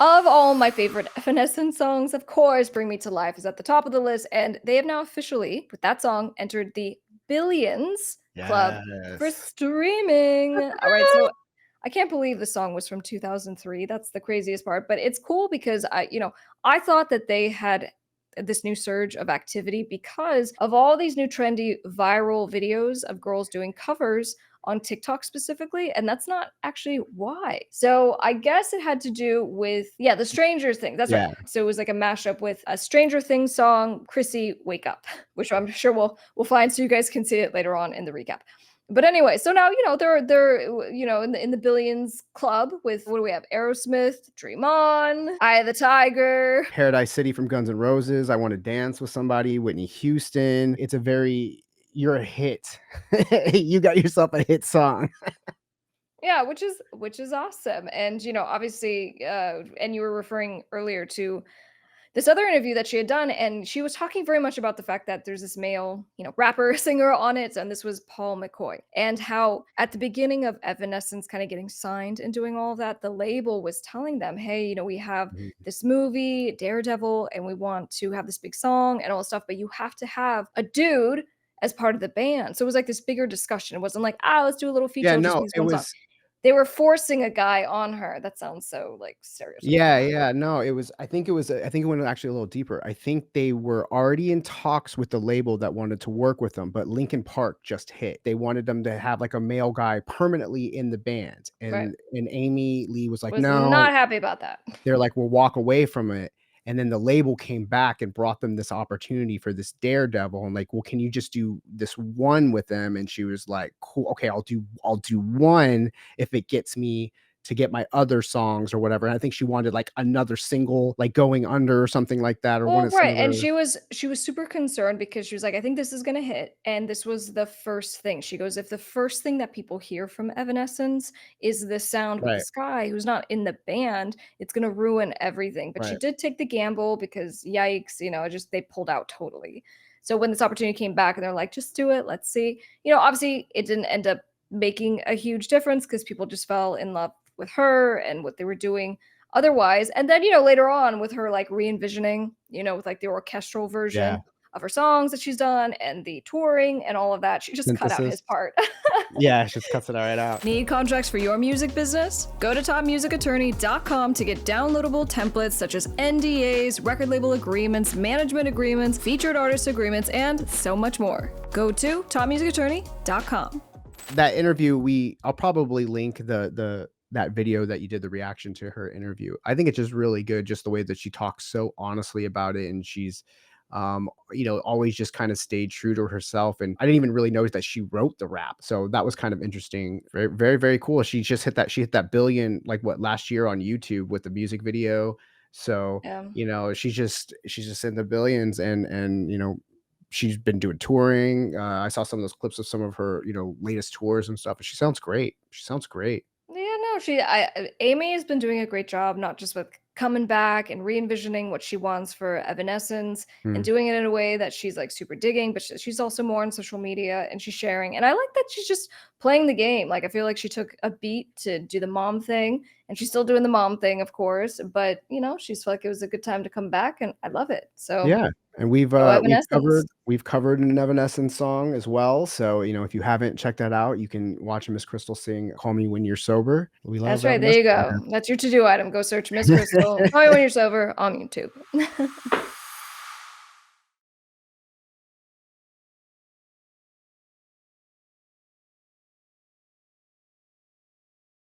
Of all my favorite Evanescence songs, of course, Bring Me to Life is at the top of the list, and they have now officially, with that song, entered the billions club for Yes. streaming. All right, so I can't believe the song was from 2003. That's the craziest part, but it's cool because I thought that they had this new surge of activity because of all these new trendy viral videos of girls doing covers on TikTok specifically, and that's not actually why. So I guess it had to do with the Stranger Things. That's right. Yeah. So it was like a mashup with a Stranger Things song, Chrissy Wake Up, which I'm sure we'll find so you guys can see it later on in the recap. But anyway, so now they're in the billions club with what do we have? Aerosmith, Dream On, Eye of the Tiger. Paradise City from Guns N' Roses, I Wanna Dance with Somebody, Whitney Houston. It's a very you're a hit. You got yourself a hit song. Yeah, which is awesome. And obviously, and you were referring earlier to this other interview that she had done, and she was talking very much about the fact that there's this male, rapper singer on it, and this was Paul McCoy, and how at the beginning of Evanescence kind of getting signed and doing all of that, the label was telling them, hey, we have Mhm. this movie, Daredevil, and we want to have this big song and all this stuff, but you have to have a dude as part of the band. So it was like this bigger discussion. It wasn't like, let's do a little feature, Yeah, it'll just no, be this it one song. was They were forcing a guy on her. That sounds so, like, yeah, stereotypical. yeah, no, it was I think it went actually a little deeper. I think they were already in talks with the label that wanted to work with them, but Linkin Park just hit. They wanted them to have, like, a male guy permanently in the band, Right. and Amy Lee was like, Was "No." not happy about that. They're like, "We'll walk away from it." And then the label came back and brought them this opportunity for this Daredevil, and like, "Well, can you just do this one with them?" And she was like, "Cool, okay, I'll do one if it gets me to get my other songs or whatever." And I think she wanted like another single, like Going Under or something like that, or one Well, of some right, of and the she was super concerned because she was like, "I think this is gonna hit," and this was the first thing. She goes, "If the first thing that people hear from Evanescence is the sound with right, this guy who's not in the band, it's gonna ruin everything." But she right. did take the gamble because yikes, it just they pulled out totally. So when this opportunity came back and they're like, "Just do it, let's see." Obviously it didn't end up making a huge difference because people just fell in love with her and what they were doing otherwise. And then, later on with her like re-envisioning, with like the orchestral Yeah, version of her songs that she's done and the touring and all of that, she just cut out synthesis. his part. Yeah, she just cuts it right out. Need contracts for your music business? Go to topmusicattorney.com to get downloadable templates such as NDAs, record label agreements, management agreements, featured artist agreements, and so much more. Go to topmusicattorney.com. That interview, I'll probably link the that video that you did the reaction to her interview. I think it's just really good, just the way that she talks so honestly about it, and she's, always just kind of stayed true to herself. And I didn't even really notice that she wrote the rap, so that was kind of interesting. Very, very, very cool. She hit that billion like what last year on YouTube with the music video. So Yeah. she's just in the billions, and she's been doing touring. I saw some of those clips of some of her, latest tours and stuff, and she sounds great. She sounds great. Yeah, no, Amy has been doing a great job, not just with coming back and re-envisioning what she wants for Evanescence and Mm. doing it in a way that she's like super digging, but she's also more on social media and she's sharing. And I like that she's just playing the game. Like I feel like she took a beat to do the mom thing, and she's still doing the mom thing, of course. But she's felt like it was a good time to come back, and I love it. So Yeah, and we've, go uh, we've Evanescence. covered we've covered an Evanescence song as well, so, if you haven't checked that out, you can watch Miss Crystal sing "Call Me When You're Sober." We That's love right. There you Evanescence go. That's your to-do item. Go search Miss Crystal. Tell me when you're sober on YouTube.